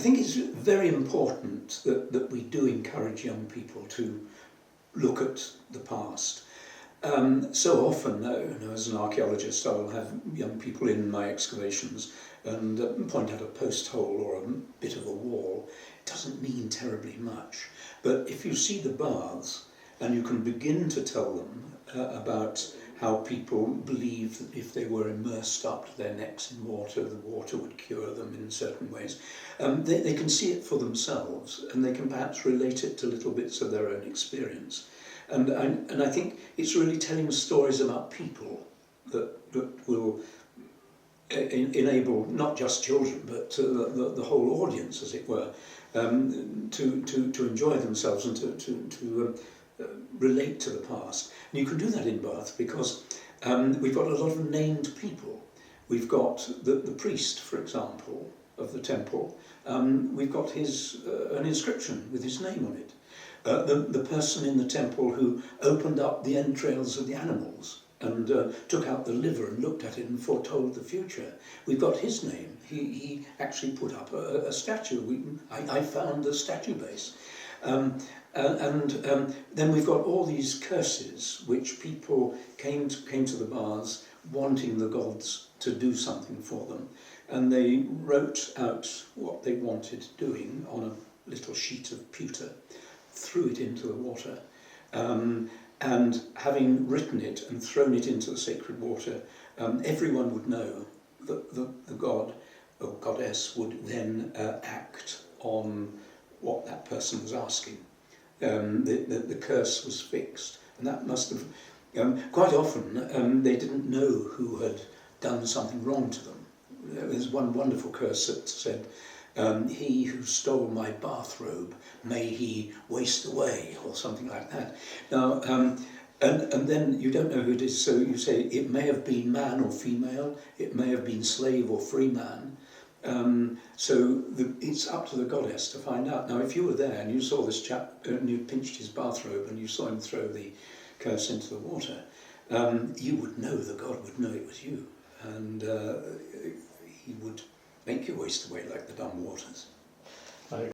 think it's very important that we do encourage young people to look at the past. So often, as an archaeologist, I will have young people in my excavations and point out a post hole or a bit of a wall. It doesn't mean terribly much, but if you see the baths and you can begin to tell them about how people believed that if they were immersed up to their necks in water, the water would cure them in certain ways. They can see it for themselves, and they can perhaps relate it to little bits of their own experience. And I think it's really telling stories about people that will enable not just children, but the whole audience, as it were, to enjoy themselves and to relate to the past. And you can do that in Bath because we've got a lot of named people. We've got the priest, for example, of the temple. We've got an inscription with his name on it. The person in the temple who opened up the entrails of the animals and took out the liver and looked at it and foretold the future. We've got his name. He actually put up a statue. I found the statue base. And then we've got all these curses which people came to the baths wanting the gods to do something for them. And they wrote out what they wanted doing on a little sheet of pewter, threw it into the water, and having written it and thrown it into the sacred water, everyone would know that the god or goddess would then act on what that person was asking. The curse was fixed, and that must have, quite often they didn't know who had done something wrong to them. There was one wonderful curse that said, he who stole my bathrobe, may he waste away, or something like that. Now, and then you don't know who it is, so you say it may have been man or female, it may have been slave or free man. It's up to the goddess to find out. Now, if you were there and you saw this chap and you pinched his bathrobe and you saw him throw the curse into the water, you would know, the god would know it was you, and he would make you waste away like the dumb waters.